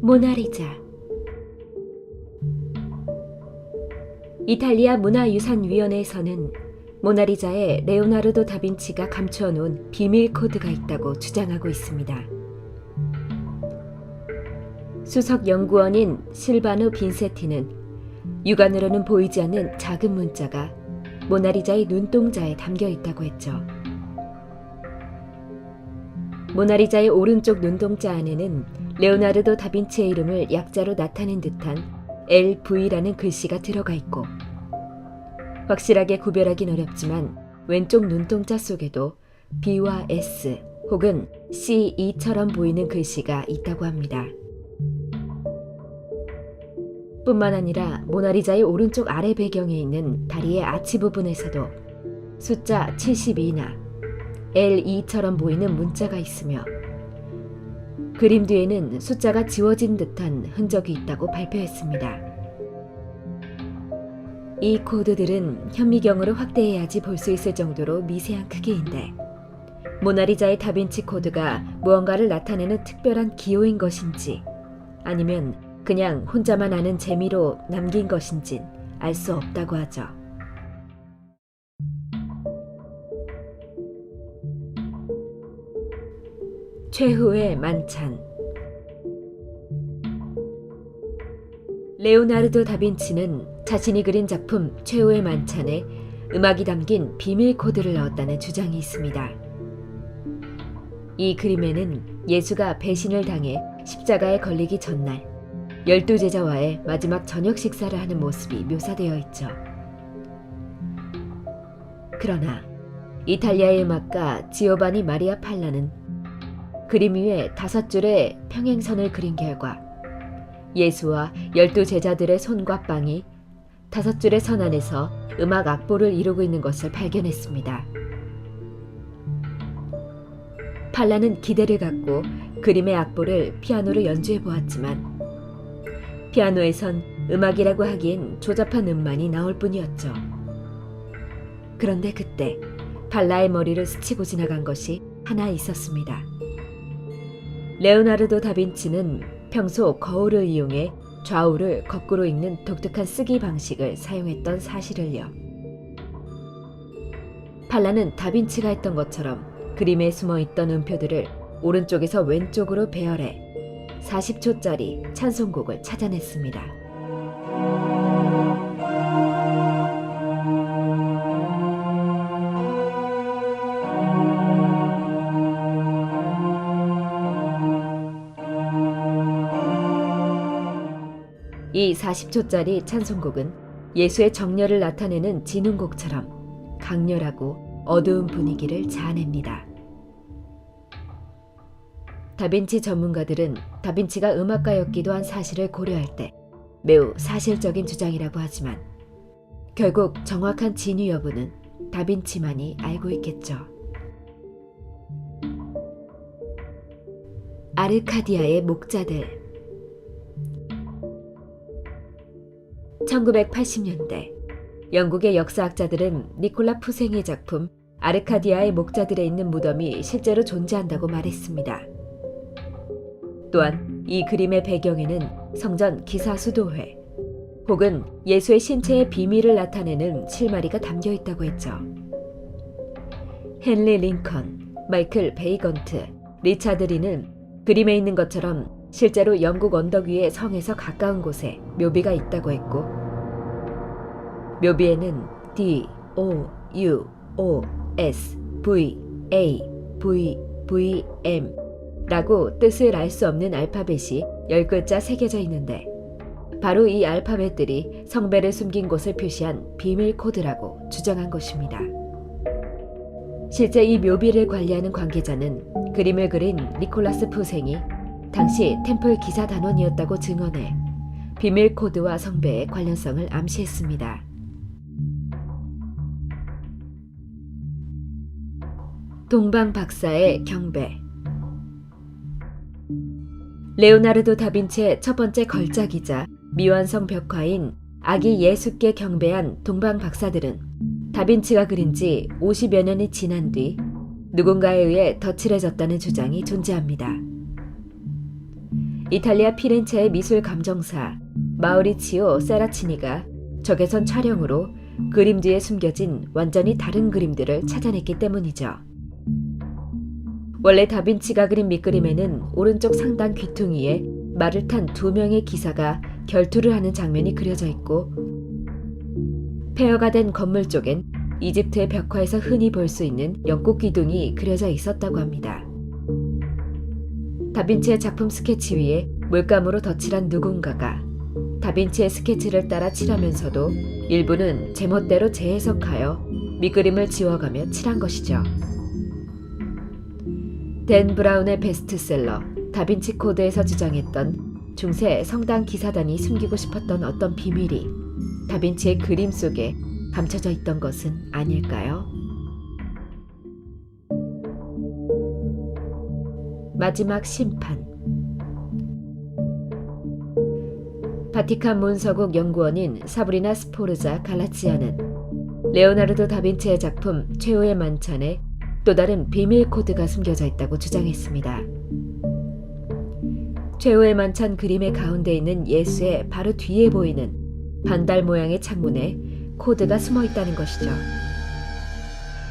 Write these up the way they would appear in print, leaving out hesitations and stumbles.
모나리자. 이탈리아 문화유산위원회에서는 모나리자에 레오나르도 다빈치가 감추어 놓은 비밀 코드가 있다고 주장하고 있습니다. 수석 연구원인 실바노 빈세티는 육안으로는 보이지 않는 작은 문자가 모나리자의 눈동자에 담겨 있다고 했죠. 모나리자의 오른쪽 눈동자 안에는 레오나르도 다빈치의 이름을 약자로 나타낸 듯한 LV라는 글씨가 들어가 있고, 확실하게 구별하긴 어렵지만 왼쪽 눈동자 속에도 B와 S 혹은 CE처럼 보이는 글씨가 있다고 합니다. 뿐만 아니라 모나리자의 오른쪽 아래 배경에 있는 다리의 아치 부분에서도 숫자 72나 L2처럼 보이는 문자가 있으며, 그림 뒤에는 숫자가 지워진 듯한 흔적이 있다고 발표했습니다. 이 코드들은 현미경으로 확대해야지 볼 수 있을 정도로 미세한 크기인데, 모나리자의 다빈치 코드가 무언가를 나타내는 특별한 기호인 것인지 아니면 그냥 혼자만 아는 재미로 남긴 것인진 알 수 없다고 하죠. 최후의 만찬. 레오나르도 다빈치는 자신이 그린 작품 최후의 만찬에 음악이 담긴 비밀 코드를 넣었다는 주장이 있습니다. 이 그림에는 예수가 배신을 당해 십자가에 걸리기 전날 12제자와의 마지막 저녁 식사를 하는 모습이 묘사되어 있죠. 그러나 이탈리아의 음악가 지오바니 마리아 팔라는 그림 위에 5줄의 평행선을 그린 결과 예수와 12제자들의 손과 빵이 5줄의 선 안에서 음악 악보를 이루고 있는 것을 발견했습니다. 팔라는 기대를 갖고 그림의 악보를 피아노로 연주해 보았지만 피아노에선 음악이라고 하기엔 조잡한 음만이 나올 뿐이었죠. 그런데 그때 팔라의 머리를 스치고 지나간 것이 하나 있었습니다. 레오나르도 다빈치는 평소 거울을 이용해 좌우를 거꾸로 읽는 독특한 쓰기 방식을 사용했던 사실을요. 팔라는 다빈치가 했던 것처럼 그림에 숨어있던 음표들을 오른쪽에서 왼쪽으로 배열해 40초짜리 찬송곡을 찾아냈습니다. 이 40초짜리 찬송곡은 예수의 정렬을 나타내는 진흥곡처럼 강렬하고 어두운 분위기를 자아냅니다. 다빈치 전문가들은 다빈치가 음악가였기도 한 사실을 고려할 때 매우 사실적인 주장이라고 하지만 결국 정확한 진위 여부는 다빈치만이 알고 있겠죠. 아르카디아의 목자들. 1980년대 영국의 역사학자들은 니콜라 푸생의 작품 아르카디아의 목자들에 있는 무덤이 실제로 존재한다고 말했습니다. 또한 이 그림의 배경에는 성전 기사수도회 혹은 예수의 신체의 비밀을 나타내는 실마리가 담겨 있다고 했죠. 헨리 링컨, 마이클 베이건트, 리차드 리는 그림에 있는 것처럼 실제로 영국 언덕 위의 성에서 가까운 곳에 묘비가 있다고 했고, 묘비에는 D, O, U, O, S, V, A, V, V, M 라고 뜻을 알 수 없는 알파벳이 10글자 새겨져 있는데, 바로 이 알파벳들이 성배를 숨긴 곳을 표시한 비밀 코드라고 주장한 것입니다. 실제 이 묘비를 관리하는 관계자는 그림을 그린 니콜라스 푸생이 당시 템플 기사 단원이었다고 증언해 비밀 코드와 성배의 관련성을 암시했습니다. 동방 박사의 경배. 레오나르도 다빈치의 첫 번째 걸작이자 미완성 벽화인 아기 예수께 경배한 동방 박사들은 다빈치가 그린 지 50여 년이 지난 뒤 누군가에 의해 덧칠해졌다는 주장이 존재합니다. 이탈리아 피렌체의 미술 감정사 마우리치오 세라치니가 적외선 촬영으로 그림 뒤에 숨겨진 완전히 다른 그림들을 찾아냈기 때문이죠. 원래 다빈치가 그린 밑그림에는 오른쪽 상단 귀퉁이에 말을 탄 2명의 기사가 결투를 하는 장면이 그려져 있고, 폐허가 된 건물 쪽엔 이집트의 벽화에서 흔히 볼 수 있는 영국 기둥이 그려져 있었다고 합니다. 다빈치의 작품 스케치 위에 물감으로 덧칠한 누군가가 다빈치의 스케치를 따라 칠하면서도 일부는 제멋대로 재해석하여 밑그림을 지워가며 칠한 것이죠. 댄 브라운의 베스트셀러 다빈치 코드에서 주장했던 중세 성당 기사단이 숨기고 싶었던 어떤 비밀이 다빈치의 그림 속에 감춰져 있던 것은 아닐까요? 마지막 심판. 바티칸 문서국 연구원인 사브리나 스포르자 갈라치아는 레오나르도 다빈치의 작품 최후의 만찬에 또 다른 비밀 코드가 숨겨져 있다고 주장했습니다. 최후의 만찬 그림의 가운데 있는 예수의 바로 뒤에 보이는 반달 모양의 창문에 코드가 숨어 있다는 것이죠.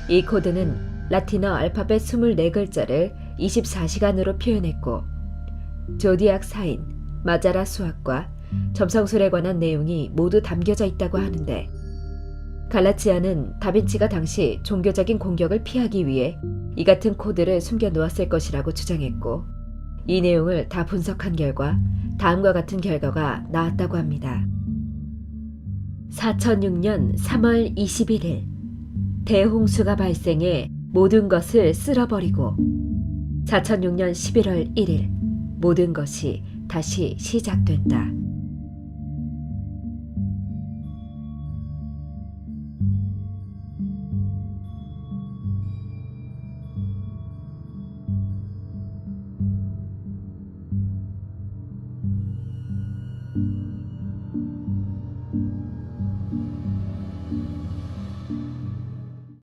이 코드는 라틴어 알파벳 24글자를 24시간으로 표현했고, 조디악 사인, 마자라 수학과 점성술에 관한 내용이 모두 담겨져 있다고 하는데, 갈라치아는 다빈치가 당시 종교적인 공격을 피하기 위해 이 같은 코드를 숨겨 놓았을 것이라고 주장했고, 이 내용을 다 분석한 결과 다음과 같은 결과가 나왔다고 합니다. 4006년 3월 21일 대홍수가 발생해 모든 것을 쓸어버리고 4006년 11월 1일 모든 것이 다시 시작된다.